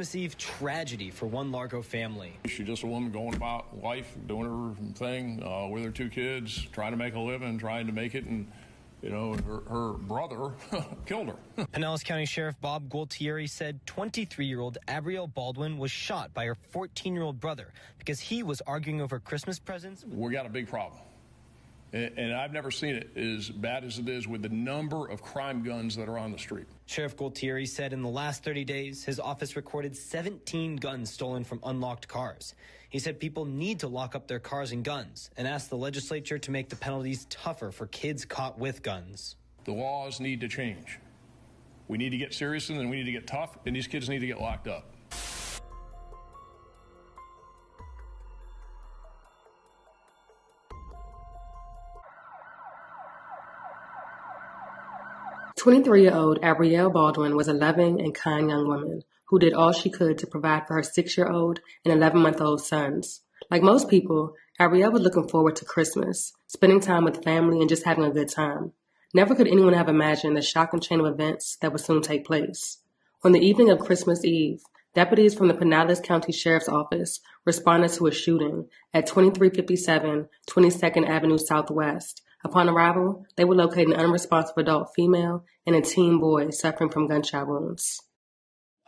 Christmas Eve tragedy for one Largo family. She's just a woman going about life, doing her thing with her two kids, trying to make a living, trying to make it, and you know, her brother killed her. Pinellas County Sheriff Bob Gualtieri said 23-year-old Abrielle Baldwin was shot by her 14-year-old brother because he was arguing over Christmas presents. We got a big problem. And I've never seen it as bad as it is with the number of crime guns that are on the street. Sheriff Gualtieri said in the last 30 days, his office recorded 17 guns stolen from unlocked cars. He said people need to lock up their cars and guns and asked the legislature to make the penalties tougher for kids caught with guns. The laws need to change. We need to get serious and then we need to get tough, and these kids need to get locked up. 23-year-old Abrielle Baldwin was a loving and kind young woman who did all she could to provide for her 6-year-old and 11-month-old sons. Like most people, Abrielle was looking forward to Christmas, spending time with family and just having a good time. Never could anyone have imagined the shocking chain of events that would soon take place. On the evening of Christmas Eve, deputies from the Pinellas County Sheriff's Office responded to a shooting at 2357 22nd Avenue Southwest. Upon arrival, they would locate an unresponsive adult female and a teen boy suffering from gunshot wounds.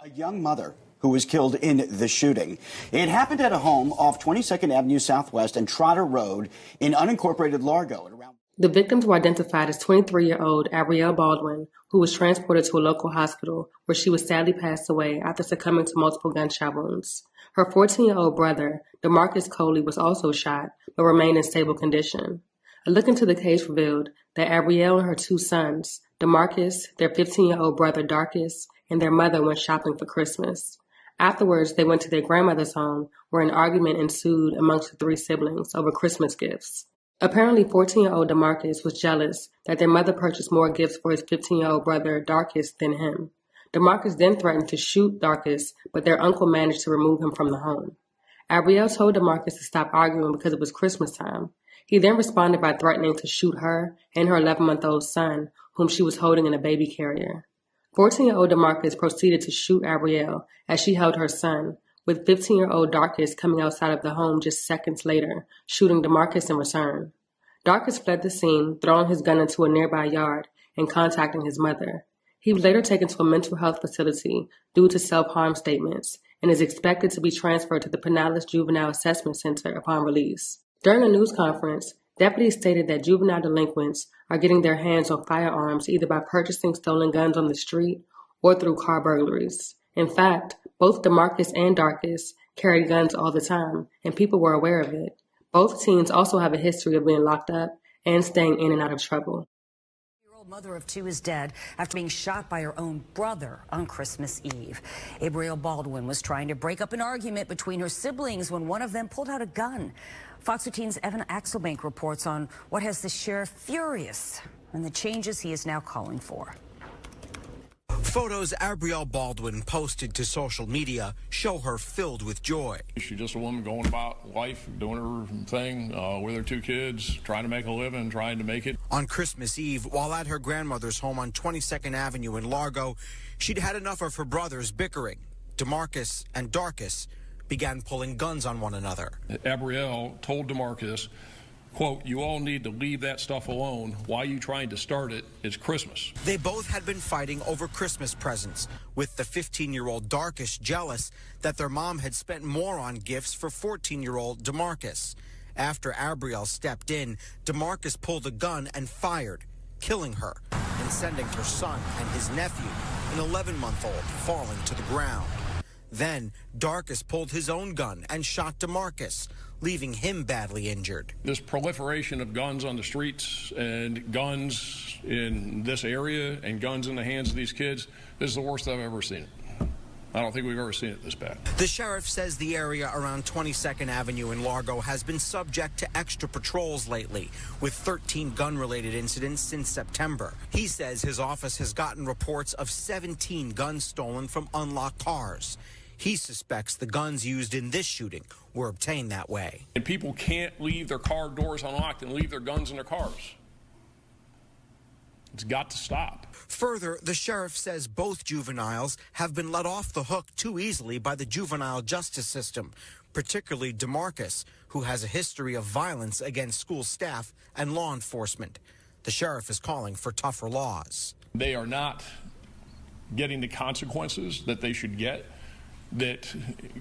A young mother who was killed in the shooting. It happened at a home off 22nd Avenue Southwest and Trotter Road in unincorporated Largo. The victims were identified as 23-year-old Abrielle Baldwin, who was transported to a local hospital where she was sadly passed away after succumbing to multiple gunshot wounds. Her 14-year-old brother, DeMarcus Coley, was also shot but remained in stable condition. A look into the case revealed that Abrielle and her two sons, DeMarcus, their 15-year-old brother Darcus, and their mother went shopping for Christmas. Afterwards, they went to their grandmother's home where an argument ensued amongst the three siblings over Christmas gifts. Apparently, 14-year-old DeMarcus was jealous that their mother purchased more gifts for his 15-year-old brother Darcus than him. DeMarcus then threatened to shoot Darcus, but their uncle managed to remove him from the home. Abrielle told DeMarcus to stop arguing because it was Christmas time. He then responded by threatening to shoot her and her 11-month-old son, whom she was holding in a baby carrier. 14-year-old DeMarcus proceeded to shoot Abrielle as she held her son, with 15-year-old Darcus coming outside of the home just seconds later, shooting DeMarcus in return. Darcus fled the scene, throwing his gun into a nearby yard and contacting his mother. He was later taken to a mental health facility due to self-harm statements and is expected to be transferred to the Pinellas Juvenile Assessment Center upon release. During a news conference, deputies stated that juvenile delinquents are getting their hands on firearms either by purchasing stolen guns on the street or through car burglaries. In fact, both DeMarcus and Darcus carried guns all the time, and people were aware of it. Both teens also have a history of being locked up and staying in and out of trouble. Mother of two is dead after being shot by her own brother on Christmas Eve. Abrielle Baldwin was trying to break up an argument between her siblings when one of them pulled out a gun. Fox 13's Evan Axelbank reports on what has the sheriff furious and the changes he is now calling for. Photos Abrielle Baldwin posted to social media show her filled with joy. She's just a woman going about life, doing her thing with her two kids, trying to make a living, trying to make it. On Christmas Eve, while at her grandmother's home on 22nd Avenue in Largo, she'd had enough of her brothers bickering. DeMarcus and Darcus began pulling guns on one another. Abrielle told DeMarcus, quote, "You all need to leave that stuff alone. Why are you trying to start it? It's Christmas." They both had been fighting over Christmas presents, with the 15-year-old Darcus jealous that their mom had spent more on gifts for 14-year-old DeMarcus. After Abrielle stepped in, DeMarcus pulled a gun and fired, killing her and sending her son and his nephew, an 11-month-old, falling to the ground. Then Darcus pulled his own gun and shot DeMarcus, leaving him badly injured. This proliferation of guns on the streets and guns in this area and guns in the hands of these kids, this is the worst I've ever seen it. I don't think we've ever seen it this bad. The sheriff says the area around 22nd Avenue in Largo has been subject to extra patrols lately, with 13 gun-related incidents since September. He says his office has gotten reports of 17 guns stolen from unlocked cars. He suspects the guns used in this shooting were obtained that way. And people can't leave their car doors unlocked and leave their guns in their cars. It's got to stop. Further, the sheriff says both juveniles have been let off the hook too easily by the juvenile justice system, particularly DeMarcus, who has a history of violence against school staff and law enforcement. The sheriff is calling for tougher laws. They are not getting the consequences that they should get that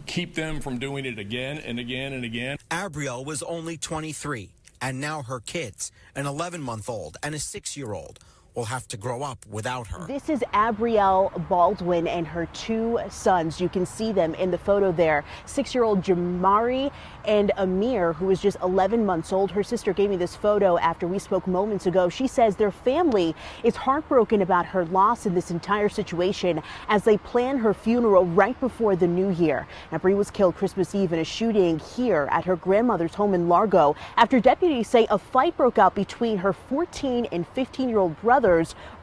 keep them from doing it again and again and again. Abrielle was only 23, and now her kids, an 11-month-old and a 6-year-old, will have to grow up without her. This is Abrielle Baldwin and her two sons. You can see them in the photo there. 6-year-old Jamari and Amir, who is just 11 months old. Her sister gave me this photo after we spoke moments ago. She says their family is heartbroken about her loss in this entire situation as they plan her funeral right before the new year. Now, Bree was killed Christmas Eve in a shooting here at her grandmother's home in Largo after deputies say a fight broke out between her 14 and 15-year-old brothers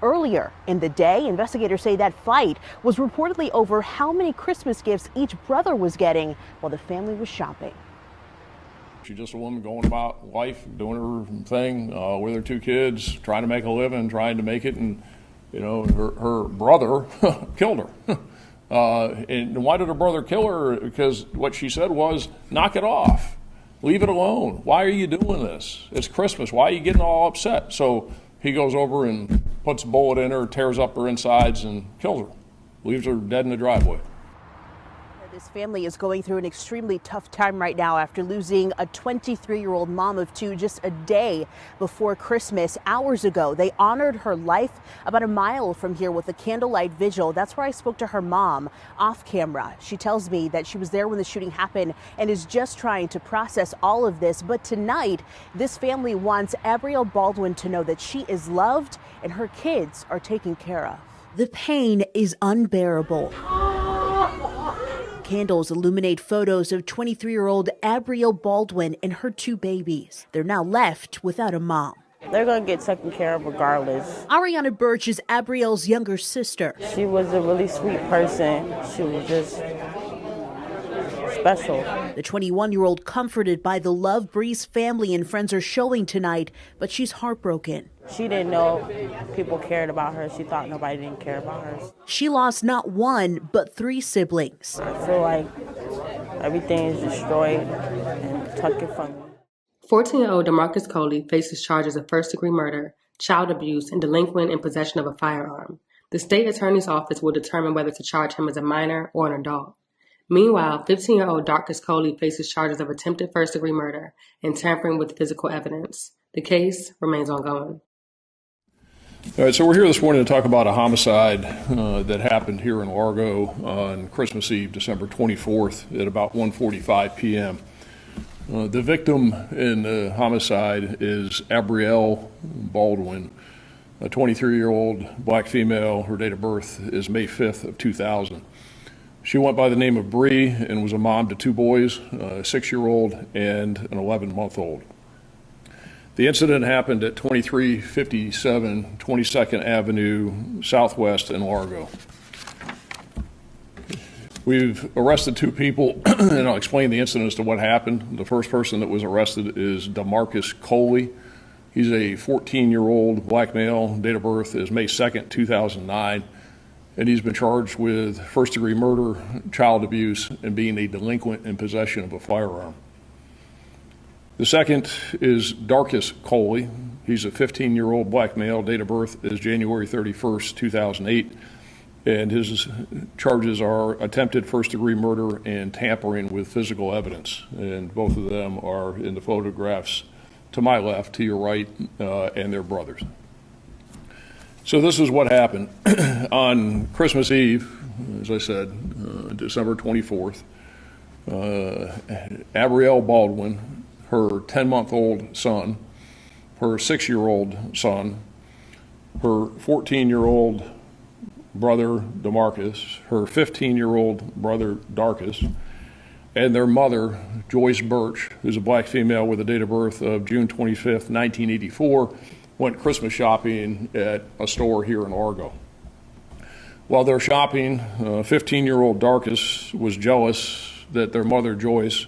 earlier in the day. Investigators say that fight was reportedly over how many Christmas gifts each brother was getting while the family was shopping. She's just a woman going about life, doing her thing with her two kids, trying to make a living, trying to make it, and her brother killed her. And why did her brother kill her? Because what she said was, knock it off, leave it alone. Why are you doing this? It's Christmas. Why are you getting all upset? So he goes over and puts a bullet in her, tears up her insides, and kills her. Leaves her dead in the driveway. This family is going through an extremely tough time right now after losing a 23-year-old mom of two just a day before Christmas. Hours ago, they honored her life about a mile from here with a candlelight vigil. That's where I spoke to her mom off camera. She tells me that she was there when the shooting happened and is just trying to process all of this. But tonight, this family wants Abrielle Baldwin to know that she is loved and her kids are taken care of. The pain is unbearable. Candles illuminate photos of 23-year-old Abrielle Baldwin and her two babies. They're now left without a mom. They're going to get taken care of regardless. Ariana Birch is Abrielle's younger sister. She was a really sweet person. She was just special. The 21-year-old comforted by the love Bree's family and friends are showing tonight, but she's heartbroken. She didn't know people cared about her. She thought nobody didn't care about her. She lost not one, but 3 siblings. I feel like everything is destroyed and taken from me. 14-year-old DeMarcus Coley faces charges of first-degree murder, child abuse, and delinquent in possession of a firearm. The state attorney's office will determine whether to charge him as a minor or an adult. Meanwhile, 15-year-old Darcus Coley faces charges of attempted first-degree murder and tampering with physical evidence. The case remains ongoing. All right, so we're here this morning to talk about a homicide that happened here in Largo on Christmas Eve, December 24th at about 1:45 p.m. The victim in the homicide is Abrielle Baldwin, a 23-year-old black female. Her date of birth is May 5th of 2000. She went by the name of Bree and was a mom to 2 boys, a 6-year-old and an 11-month-old. The incident happened at 2357 22nd Avenue Southwest in Largo. We've arrested 2 people, and I'll explain the incident as to what happened. The first person that was arrested is DeMarcus Coley. He's a 14-year-old black male. Date of birth is May 2nd, 2009. And he's been charged with first-degree murder, child abuse, and being a delinquent in possession of a firearm. The second is Darcus Coley. He's a 15-year-old black male. Date of birth is January 31st, 2008. And his charges are attempted first-degree murder and tampering with physical evidence. And both of them are in the photographs to my left, to your right, and they're brothers. So this is what happened. On Christmas Eve, as I said, December 24th, Abrielle Baldwin, her 10-month-old son, her 6-year-old son, her 14-year-old brother DeMarcus, her 15-year-old brother Darcus, and their mother, Joyce Birch, who's a black female with a date of birth of June 25th, 1984, went Christmas shopping at a store here in Largo. While they're shopping, 15-year-old Darcus was jealous that their mother, Joyce,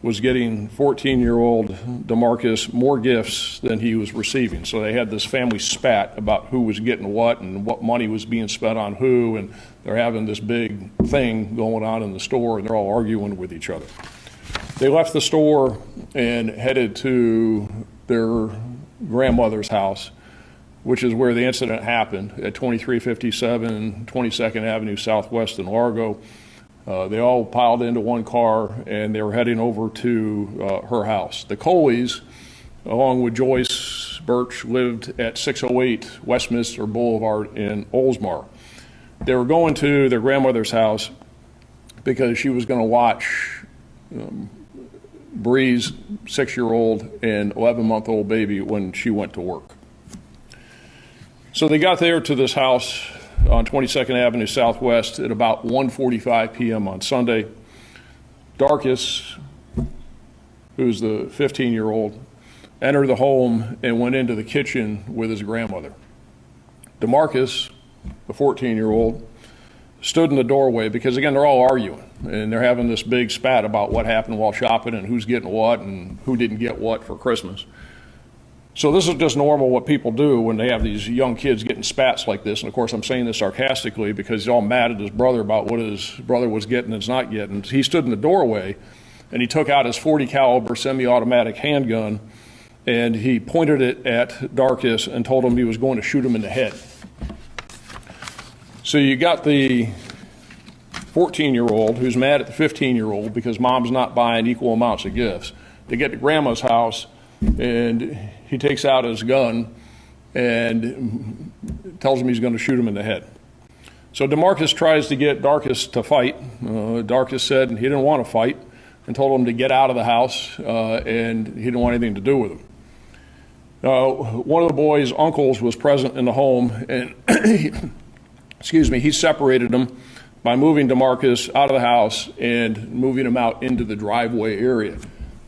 was getting 14-year-old DeMarcus more gifts than he was receiving. So they had this family spat about who was getting what and what money was being spent on who, and they're having this big thing going on in the store, and they're all arguing with each other. They left the store and headed to their grandmother's house, which is where the incident happened, at 2357 22nd Avenue Southwest in Largo. They all piled into one car, and they were heading over to her house. The Coleys, along with Joyce Birch, lived at 608 Westminster Boulevard in Oldsmar. They were going to their grandmother's house because she was going to watch Bree's 6-year-old and 11-month-old baby when she went to work. So they got there to this house on 22nd Avenue Southwest at about 1:45 p.m. on Sunday. Darkus, who's the 15-year-old, entered the home and went into the kitchen with his grandmother. DeMarcus, the 14-year-old, stood in the doorway because, again, they're all arguing, and they're having this big spat about what happened while shopping and who's getting what and who didn't get what for Christmas. So this is just normal what people do when they have these young kids getting spats like this. And, of course, I'm saying this sarcastically because he's all mad at his brother about what his brother was getting and is not getting. He stood in the doorway, and he took out his .40 caliber semi-automatic handgun, and he pointed it at Darkus and told him he was going to shoot him in the head. So you got the 14-year-old who's mad at the 15-year-old because mom's not buying equal amounts of gifts. They get to grandma's house, and he takes out his gun and tells him he's going to shoot him in the head. So DeMarcus tries to get Darkus to fight. Darkus said he didn't want to fight and told him to get out of the house, and he didn't want anything to do with him. One of the boy's uncles was present in the home, and he separated them by moving DeMarcus out of the house and moving him out into the driveway area.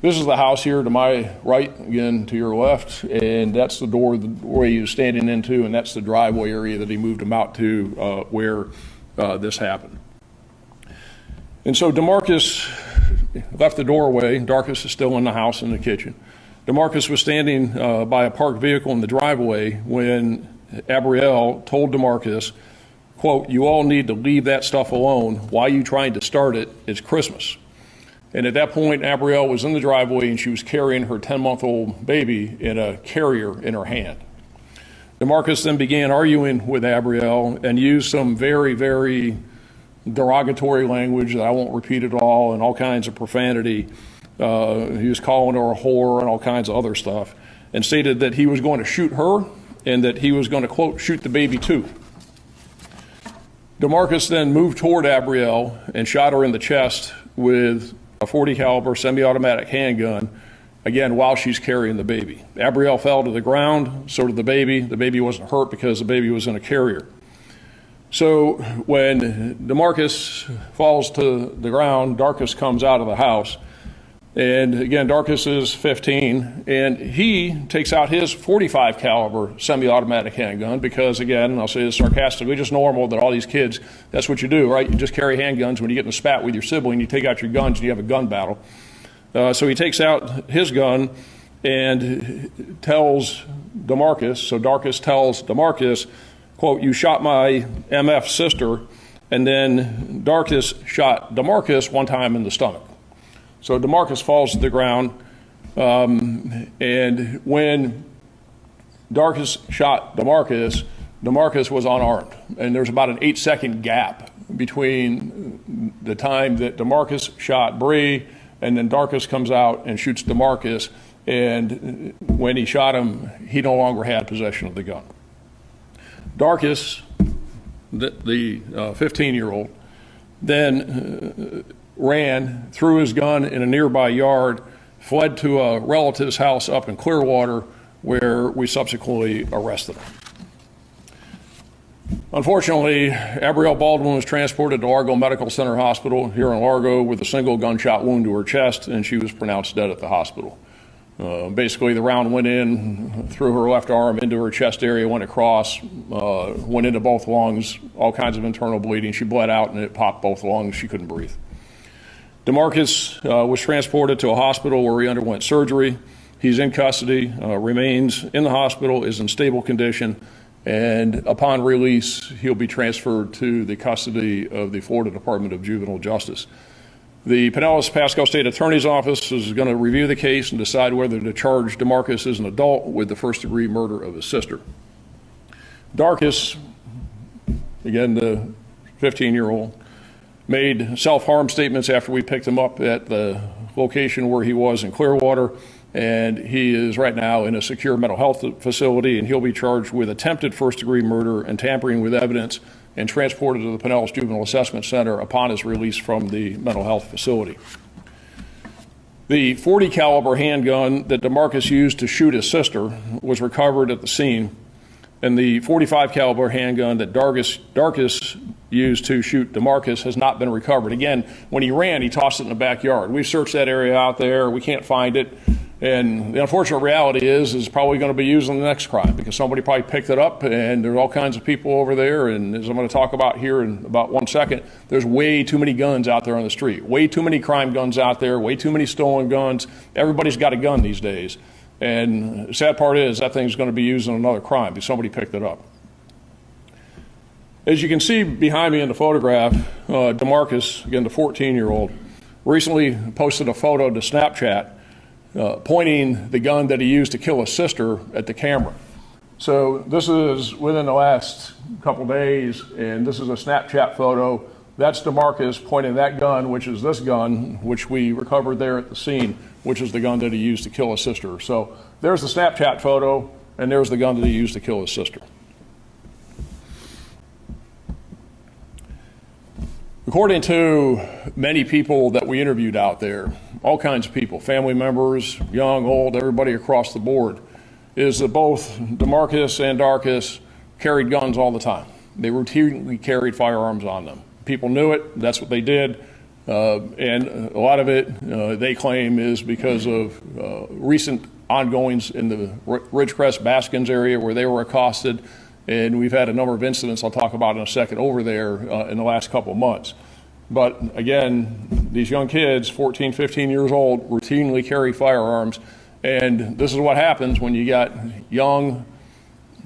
This is the house here to my right, again to your left, and that's the door where he was standing into, and that's the driveway area that he moved him out to where this happened. And so DeMarcus left the doorway. Darkus is still in the house in the kitchen. DeMarcus was standing by a parked vehicle in the driveway when Abrielle told DeMarcus, quote, "You all need to leave that stuff alone. Why are you trying to start it? It's Christmas." And at that point, Abrielle was in the driveway, and she was carrying her 10-month-old baby in a carrier in her hand. DeMarcus then began arguing with Abrielle and used some very, very derogatory language that I won't repeat at all, and all kinds of profanity. He was calling her a whore and all kinds of other stuff, and stated that he was going to shoot her and that he was going to, quote, shoot the baby too. DeMarcus then moved toward Abrielle and shot her in the chest with a .40 caliber semi-automatic handgun, again, while she's carrying the baby. Abrielle fell to the ground, so did the baby. The baby wasn't hurt because the baby was in a carrier. So when DeMarcus falls to the ground, Darkus comes out of the house. And again, Darkus is 15, and he takes out his .45 caliber semi-automatic handgun because, again, and I'll say this sarcastically, just normal that all these kids, that's what you do, right? You just carry handguns. When you get in a spat with your sibling, you take out your guns and you have a gun battle. So he takes out his gun and tells DeMarcus, so Darkus tells DeMarcus, quote, "You shot my MF sister," and then Darkus shot DeMarcus one time in the stomach. So DeMarcus falls to the ground, and when Darkus shot DeMarcus, DeMarcus was unarmed. And there's about an 8-second gap between the time that DeMarcus shot Bree and then Darkus comes out and shoots DeMarcus. And when he shot him, he no longer had possession of the gun. Darkus, the 15-year-old, then ran, threw his gun in a nearby yard, fled to a relative's house up in Clearwater, where we subsequently arrested him. Unfortunately, Abrielle Baldwin was transported to Largo Medical Center Hospital here in Largo with a single gunshot wound to her chest, and she was pronounced dead at the hospital. Basically, the round went in through her left arm into her chest area, went across, went into both lungs, all kinds of internal bleeding. She bled out, and it popped both lungs. She couldn't breathe. DeMarcus was transported to a hospital where he underwent surgery. He's in custody, remains in the hospital, is in stable condition, and upon release, he'll be transferred to the custody of the Florida Department of Juvenile Justice. The Pinellas Pasco State Attorney's Office is going to review the case and decide whether to charge DeMarcus as an adult with the first-degree murder of his sister. Darkus, again, the 15-year-old, made self-harm statements after we picked him up at the location where he was in Clearwater, and he is right now in a secure mental health facility, and he'll be charged with attempted first-degree murder and tampering with evidence and transported to the Pinellas Juvenile Assessment Center upon his release from the mental health facility. The .40 caliber handgun that DeMarcus used to shoot his sister was recovered at the scene, and the .45 caliber handgun that Darkus used to shoot DeMarcus has not been recovered. Again, when he ran, he tossed it in the backyard. We've searched that area out there. We can't find it. And the unfortunate reality is probably going to be used in the next crime because somebody probably picked it up, and there's all kinds of people over there. And as I'm going to talk about here in about 1 second, there's way too many guns out there on the street, way too many crime guns out there, way too many stolen guns. Everybody's got a gun these days. And the sad part is that thing's going to be used in another crime because somebody picked it up. As you can see behind me in the photograph, DeMarcus, again the 14-year-old, recently posted a photo to Snapchat pointing the gun that he used to kill his sister at the camera. So this is within the last couple days, and this is a Snapchat photo. That's DeMarcus pointing that gun, which is this gun, which we recovered there at the scene, which is the gun that he used to kill his sister. So there's the Snapchat photo, and there's the gun that he used to kill his sister. According to many people that we interviewed out there, all kinds of people, family members, young, old, everybody across the board, is that both DeMarcus and Darkus carried guns all the time. They routinely carried firearms on them. People knew it, that's what they did, and a lot of it, they claim, is because of recent ongoings in the Ridgecrest Baskins area where they were accosted. And we've had a number of incidents I'll talk about in a second over there in the last couple of months. But again, these young kids, 14, 15 years old, routinely carry firearms. And this is what happens when you got young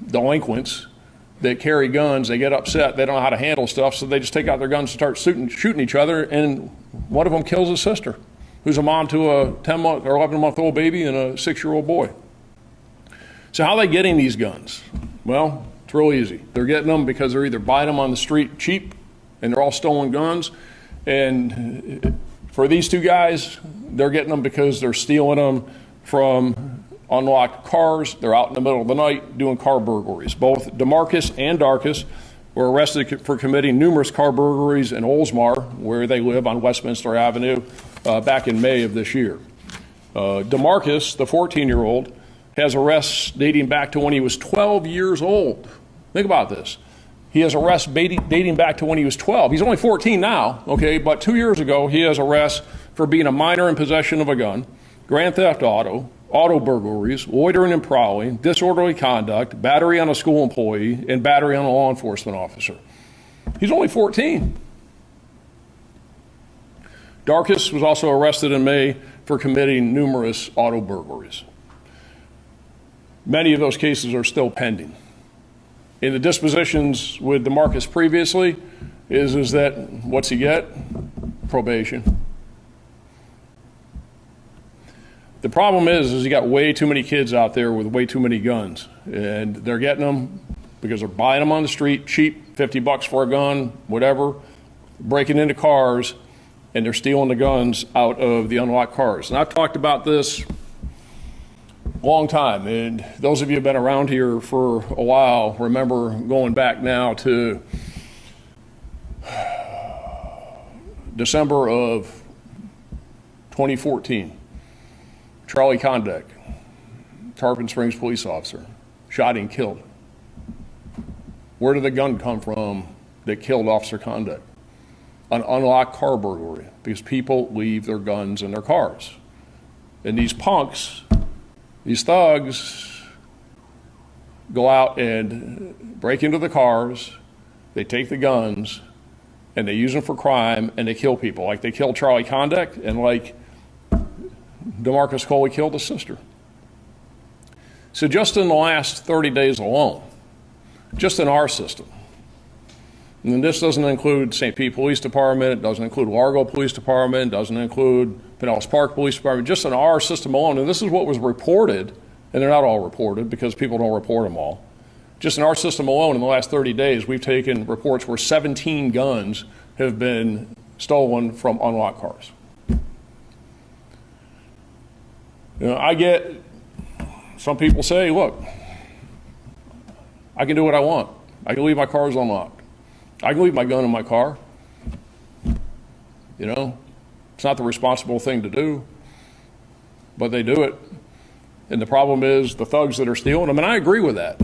delinquents that carry guns. They get upset. They don't know how to handle stuff, so they just take out their guns and start shooting each other. And one of them kills his sister, who's a mom to a 10-month or 11-month-old baby and a 6-year-old boy. So how are they getting these guns? Well, it's real easy. They're getting them because they're either buying them on the street cheap, and they're all stolen guns. And for these two guys, they're getting them because they're stealing them from unlocked cars. They're out in the middle of the night doing car burglaries. Both DeMarcus and Darkus were arrested for committing numerous car burglaries in Oldsmar, where they live on Westminster Avenue, back in May of this year. DeMarcus, the 14-year-old, has arrests dating back to when he was 12 years old. Think about this. He has arrests dating back to when he was 12. He's only 14 now, okay, but 2 years ago he has arrests for being a minor in possession of a gun, grand theft auto burglaries, loitering and prowling, disorderly conduct, battery on a school employee, and battery on a law enforcement officer. He's only 14. Darkus was also arrested in May for committing numerous auto burglaries. Many of those cases are still pending. In the dispositions with DeMarcus previously is that what's he get? Probation. The problem is you got way too many kids out there with way too many guns, and they're getting them because they're buying them on the street cheap, $50 for a gun, whatever, breaking into cars, and they're stealing the guns out of the unlocked cars. And I've talked about this long time, and those of you who have been around here for a while remember going back now to December of 2014. Charlie Condek, Tarpon Springs police officer, shot and killed. Where did the gun come from that killed Officer Condek? An unlocked car burglary, because people leave their guns in their cars. And these punks, these thugs, go out and break into the cars, they take the guns, and they use them for crime, and they kill people. Like they killed Charlie Condek, and like DeMarcus Coley killed his sister. So just in the last 30 days alone, just in our system, and this doesn't include St. Pete Police Department, it doesn't include Largo Police Department, it doesn't include Pinellas Park Police Department, just in our system alone, and this is what was reported, and they're not all reported because people don't report them all. Just in our system alone in the last 30 days, we've taken reports where 17 guns have been stolen from unlocked cars. You know, I get some people say, look, I can do what I want. I can leave my cars unlocked. I can leave my gun in my car. You know, it's not the responsible thing to do, but they do it. And the problem is the thugs that are stealing them, and I agree with that.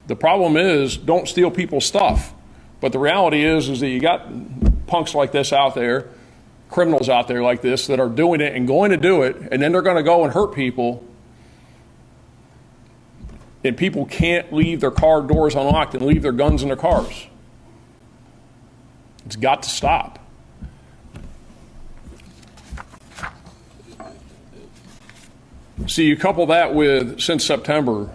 The problem is don't steal people's stuff. But the reality is that you got punks like this out there, criminals out there like this that are doing it and going to do it, and then they're going to go and hurt people. And people can't leave their car doors unlocked and leave their guns in their cars. It's got to stop. See, you couple that with, since September,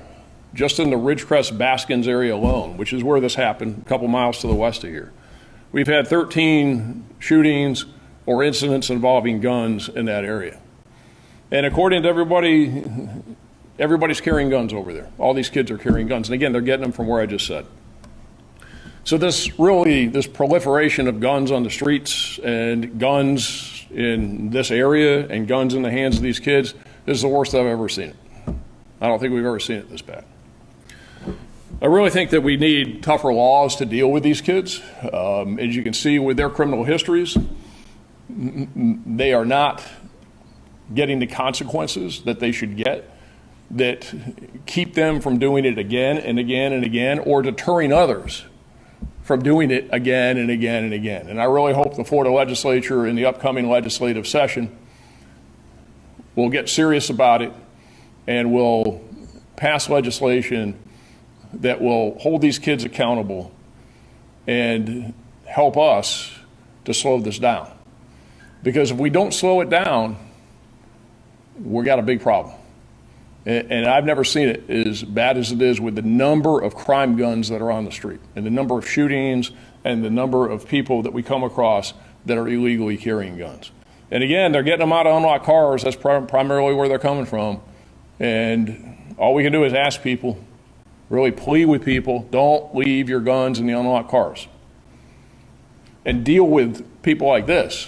just in the Ridgecrest Baskins area alone, which is where this happened, a couple miles to the west of here, we've had 13 shootings or incidents involving guns in that area. And according to everybody, everybody's carrying guns over there. All these kids are carrying guns. And again, they're getting them from where I just said. So this proliferation of guns on the streets and guns in this area and guns in the hands of these kids, this is the worst I've ever seen it. I don't think we've ever seen it this bad. I really think that we need tougher laws to deal with these kids. As you can see with their criminal histories, they are not getting the consequences that they should get that keep them from doing it again and again and again, or deterring others from doing it again and again and again. And I really hope the Florida legislature in the upcoming legislative session will get serious about it and will pass legislation that will hold these kids accountable and help us to slow this down. Because if we don't slow it down, we got a big problem. And I've never seen it as bad as it is with the number of crime guns that are on the street and the number of shootings and the number of people that we come across that are illegally carrying guns. And again, they're getting them out of unlocked cars. That's primarily where they're coming from. And all we can do is ask people, really plead with people, don't leave your guns in the unlocked cars. And deal with people like this.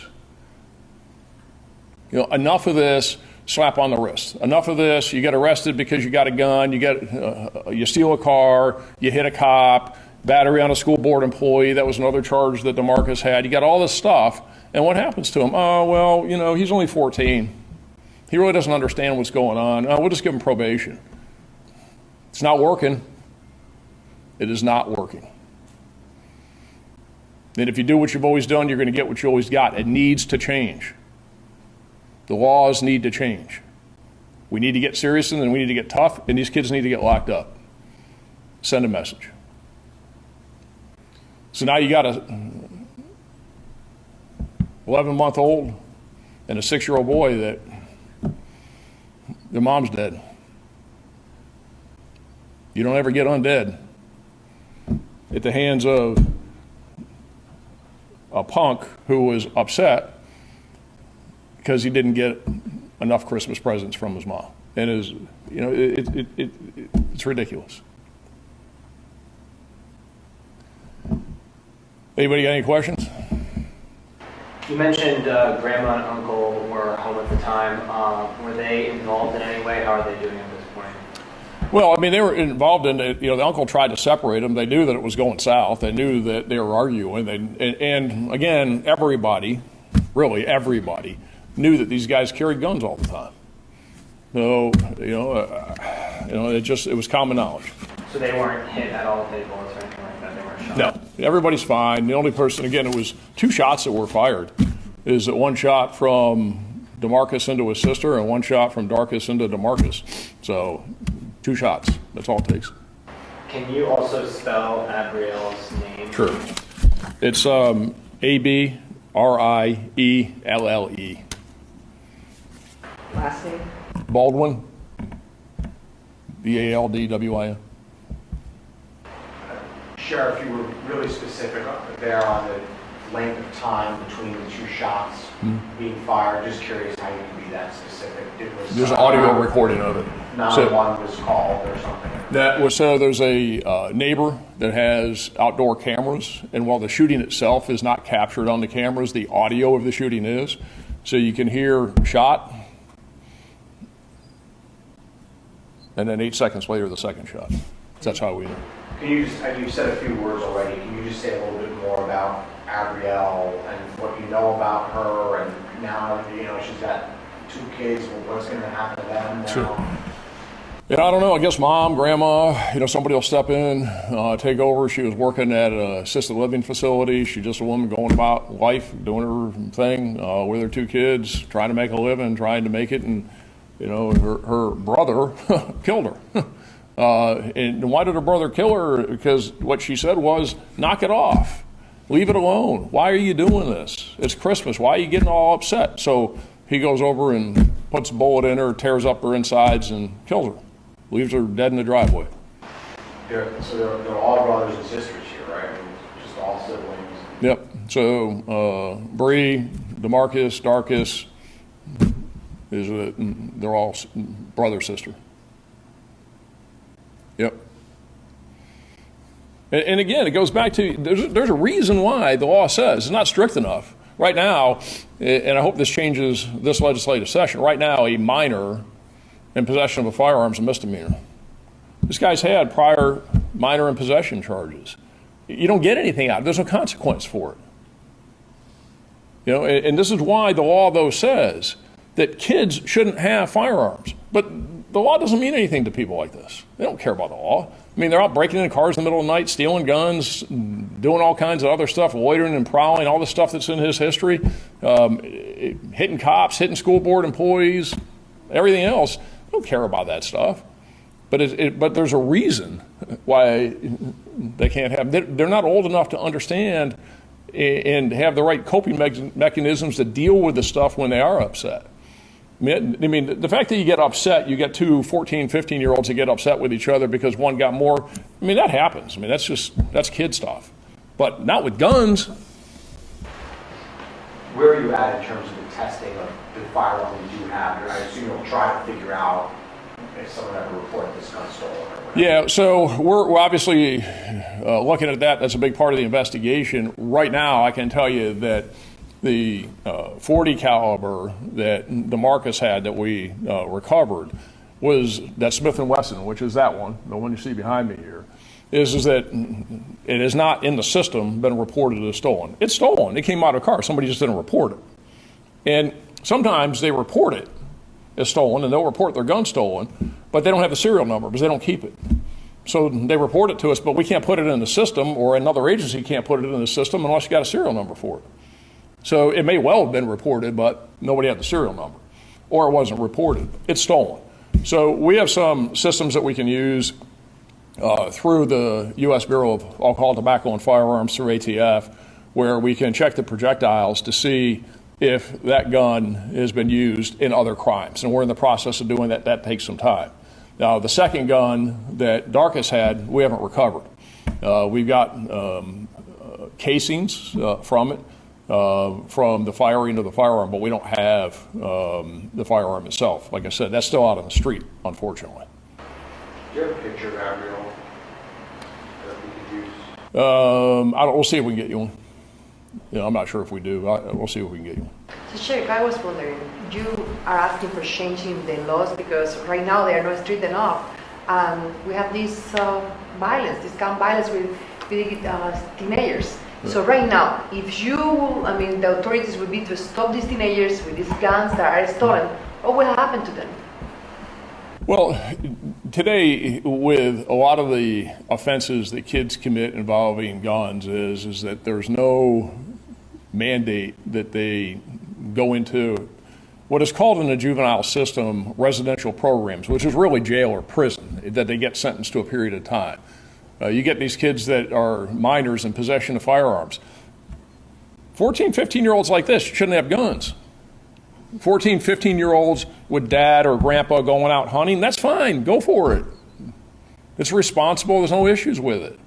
You know, enough of this slap on the wrist. Enough of this, you get arrested because you got a gun, you steal a car, you hit a cop, battery on a school board employee, that was another charge that DeMarcus had. You got all this stuff, and what happens to him? Oh, well, you know, he's only 14. He really doesn't understand what's going on. We'll just give him probation. It's not working. It is not working. And if you do what you've always done, you're going to get what you always got. It needs to change. The laws need to change. We need to get serious, and then we need to get tough, and these kids need to get locked up. Send a message. So now you got a 11-month-old and a 6-year-old boy that their mom's dead. You don't ever get undead at the hands of a punk who was upset because he didn't get enough Christmas presents from his mom. And it's ridiculous. Anybody got any questions? You mentioned grandma and uncle were home at the time. Were they involved in any way? How are they doing at this point? Well, I mean, they were involved in it. You know, the uncle tried to separate them. They knew that it was going south. They knew that they were arguing. And again, everybody, really everybody, knew that these guys carried guns all the time. So, it was common knowledge. So they weren't hit at all with bullets or anything like that? They weren't shot? No, everybody's fine. The only person, again, it was 2 shots that were fired. Is that one shot from DeMarcus into his sister and one shot from Darkus into DeMarcus. So 2 shots. That's all it takes. Can you also spell Abriel's name? Sure. It's Abrielle. Last name? Baldwin. Baldwin. Sheriff, you were really specific there on the length of time between the two shots being fired. Just curious how you can be that specific. There's an audio recording of it. 911 was called or something. There's a neighbor that has outdoor cameras, and while the shooting itself is not captured on the cameras, the audio of the shooting is. So you can hear shot, and then 8 seconds later, the second shot. That's how we know. Can you just, you've said a few words already, can you just say a little bit more about Abrielle and what you know about her, and now, she's got 2 kids, what's going to happen to them now? Sure. Yeah, I don't know. I guess mom, grandma, somebody will step in, take over. She was working at an assisted living facility. She's just a woman going about life, doing her thing with her 2 kids, trying to make a living, trying to make it, and her brother killed her. And why did her brother kill her? Because what she said was, knock it off. Leave it alone. Why are you doing this? It's Christmas. Why are you getting all upset? So he goes over and puts a bullet in her, tears up her insides, and kills her. Leaves her dead in the driveway. They're all brothers and sisters here, right? Just all siblings. Yep. So Bree, DeMarcus, Darkus, they're all brother, sister. Yep. And again, it goes back to, there's a reason why the law says it's not strict enough. Right now, and I hope this changes this legislative session, right now a minor in possession of a firearm is a misdemeanor. This guy's had prior minor in possession charges. You don't get anything out of it. There's no consequence for it. And this is why the law, though, says that kids shouldn't have firearms. But the law doesn't mean anything to people like this. They don't care about the law. I mean, they're out breaking into cars in the middle of the night, stealing guns, doing all kinds of other stuff, loitering and prowling, all the stuff that's in his history, hitting cops, hitting school board employees, everything else. They don't care about that stuff. But there's a reason why they can't have. They're not old enough to understand and have the right coping mechanisms to deal with the stuff when they are upset. I mean, the fact that you get upset, you get 2 14, 15-year-olds that get upset with each other because one got more, I mean, that happens. I mean, that's kid stuff. But not with guns. Where are you at in terms of the testing of the firearm that you have? I assume you'll try to figure out if someone ever reported this gun stolen or whatever. Yeah, so we're obviously looking at that. That's a big part of the investigation. Right now, I can tell you that the .40 caliber that DeMarcus had that we recovered was that Smith & Wesson, which is that one, the one you see behind me here, is that it is not in the system been reported as stolen. It's stolen. It came out of a car. Somebody just didn't report it. And sometimes they report it as stolen, and they'll report their gun stolen, but they don't have the serial number because they don't keep it. So they report it to us, but we can't put it in the system, or another agency can't put it in the system unless you got a serial number for it. So it may well have been reported, but nobody had the serial number, or it wasn't reported. It's stolen. So we have some systems that we can use through the U.S. Bureau of Alcohol, Tobacco, and Firearms, through ATF, where we can check the projectiles to see if that gun has been used in other crimes. And we're in the process of doing that. That takes some time. Now, the second gun that Darkus had, we haven't recovered. We've got casings from it, from the firing of the firearm, but we don't have the firearm itself. Like I said, that's still out on the street, unfortunately. Do you have a picture of Abrielle that we could use? We'll see if we can get you one. I'm not sure if we do. We'll see if we can get you one. So, Sheriff, I was wondering, you are asking for changing the laws because right now they are not strict enough. We have this violence, this gun violence with teenagers. Yeah. So right now, if the authorities would be to stop these teenagers with these guns that are stolen, what will happen to them? Well, today, with a lot of the offenses that kids commit involving guns is that there's no mandate that they go into what is called in the juvenile system residential programs, which is really jail or prison, that they get sentenced to a period of time. You get these kids that are minors in possession of firearms. 14, 15-year-olds like this shouldn't have guns. 14, 15-year-olds with dad or grandpa going out hunting, that's fine. Go for it. It's responsible. There's no issues with it.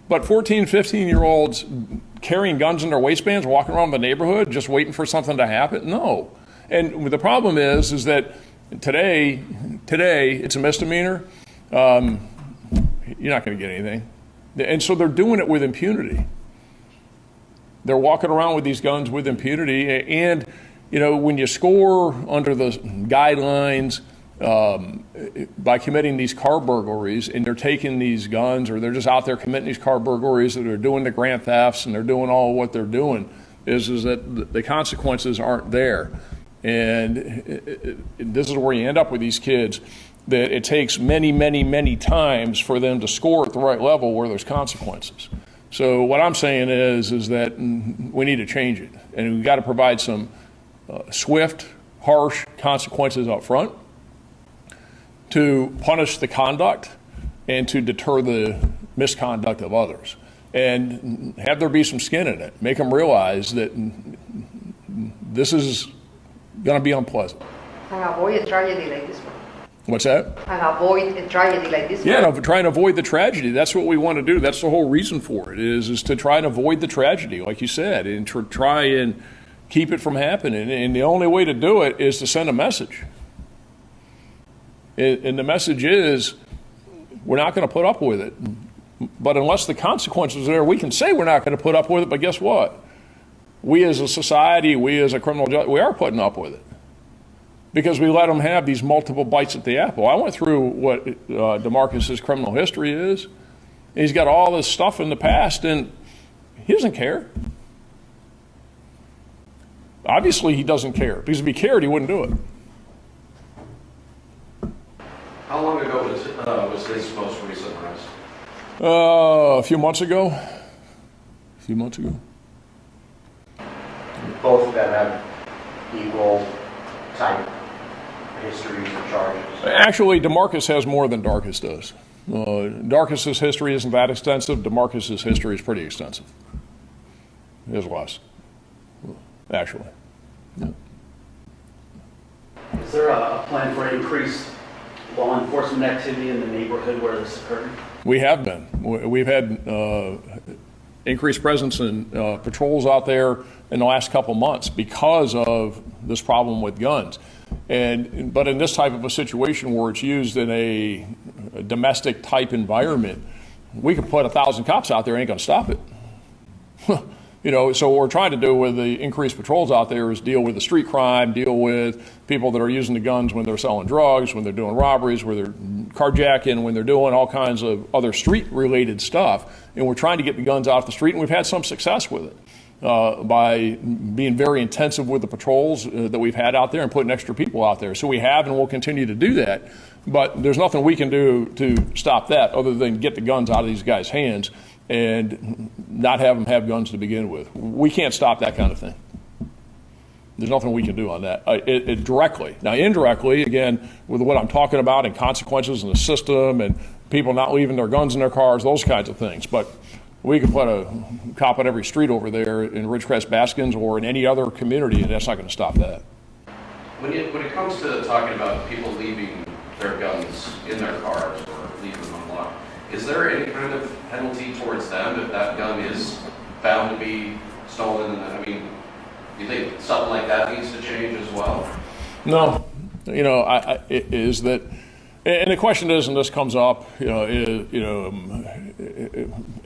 But 14, 15-year-olds carrying guns in their waistbands, walking around the neighborhood, just waiting for something to happen, no. And the problem is that today it's a misdemeanor. You're not going to get anything. And so they're doing it with impunity. They're walking around with these guns with impunity. And, when you score under the guidelines by committing these car burglaries, and they're taking these guns, or they're just out there committing these car burglaries, or they're doing the grand thefts, and they're doing all what they're doing, is that the consequences aren't there. And this is where you end up with these kids, that it takes many, many, many times for them to score at the right level where there's consequences. So what I'm saying is that we need to change it, and we've got to provide some swift, harsh consequences up front to punish the conduct and to deter the misconduct of others, and have there be some skin in it. Make them realize that this is going to be unpleasant. And avoid a tragedy like this one. What's that? And avoid a tragedy like this one. Yeah, try and avoid the tragedy. That's what we want to do. That's the whole reason for it, is to try and avoid the tragedy, like you said, and to try and keep it from happening. And the only way to do it is to send a message. And the message is, we're not going to put up with it. But unless the consequences are there, we can say we're not going to put up with it, but guess what? We as a society, we as a criminal justice, we are putting up with it, because we let them have these multiple bites at the apple. I went through what DeMarcus's criminal history is. And he's got all this stuff in the past, and he doesn't care. Obviously, he doesn't care, because if he cared, he wouldn't do it. How long ago was his most recent arrest? A few months ago. Both of them have equal type histories and charges. Actually, DeMarcus has more than Darkus does. Darkus's history isn't that extensive. DeMarcus's history is pretty extensive. It is less, actually. Yeah. Is there a plan for increased law enforcement activity in the neighborhood where this occurred? We have been. We've had increased presence and patrols out there in the last couple months because of this problem with guns. But in this type of a situation where it's used in a domestic type environment, we could put 1,000 cops out there, ain't going to stop it. So what we're trying to do with the increased patrols out there is deal with the street crime, deal with people that are using the guns when they're selling drugs, when they're doing robberies, when they're carjacking, when they're doing all kinds of other street-related stuff. And we're trying to get the guns off the street, and we've had some success with it by being very intensive with the patrols that we've had out there and putting extra people out there. So we have and will continue to do that. But there's nothing we can do to stop that other than get the guns out of these guys' hands and not have them have guns to begin with. We can't stop that kind of thing. There's nothing we can do on that directly. Now, indirectly, again, with what I'm talking about and consequences in the system and people not leaving their guns in their cars, those kinds of things. But we could put a cop on every street over there in Ridgecrest Baskins or in any other community, and that's not going to stop that. When it comes to talking about people leaving their guns in their cars or leaving them unlocked, is there any kind of penalty towards them if that gun is found to be stolen? I mean, do you think something like that needs to change as well? No. It is that, and the question is, and this comes up,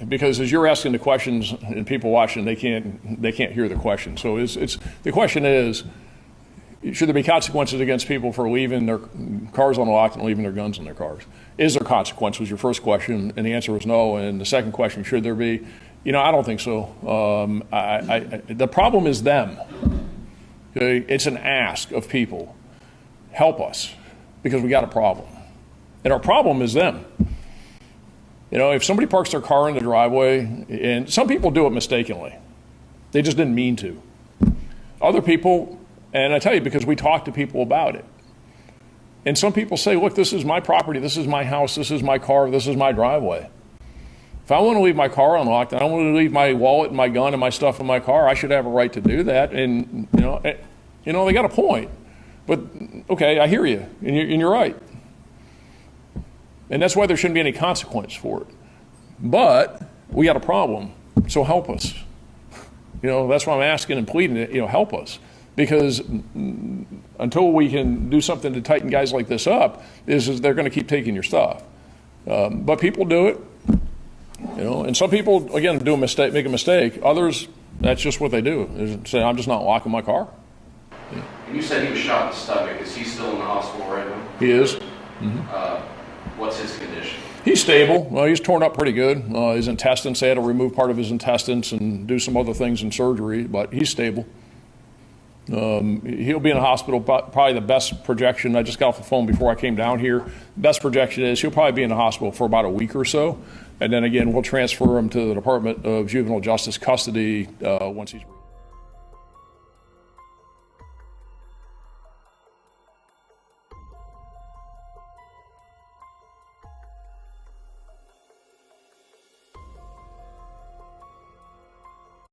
because as you're asking the questions and people watching, they can't hear the question. So it's the question is, should there be consequences against people for leaving their cars unlocked and leaving their guns in their cars? Is there consequence was your first question, and the answer was no. And the second question, should there be? I don't think so. The problem is them. Okay? It's an ask of people. Help us, because we got a problem. And our problem is them. If somebody parks their car in the driveway, and some people do it mistakenly. They just didn't mean to. Other people, and I tell you because we talk to people about it. And some people say, look, this is my property, this is my house, this is my car, this is my driveway. If If I want to leave my car unlocked and I want to leave my wallet and my gun and my stuff in my car, I should have a right to do that. And, they got a point. But, okay, I hear you, and you're right. And that's why there shouldn't be any consequence for it. But we got a problem, so help us. That's why I'm asking and pleading, help us. Because until we can do something to tighten guys like this up, is they're going to keep taking your stuff. But people do it. And some people, again, make a mistake. Others, that's just what they do. Is say, I'm just not locking my car. Yeah. And you said he was shot in the stomach. Is he still in the hospital right now? He is. What's his condition? He's stable. Well, he's torn up pretty good. His intestines, they had to remove part of his intestines and do some other things in surgery, but he's stable. He'll be in the hospital. Probably the best projection, I just got off the phone before I came down here, best projection is he'll probably be in the hospital for about a week or so. And then again, we'll transfer him to the Department of Juvenile Justice custody once he's released.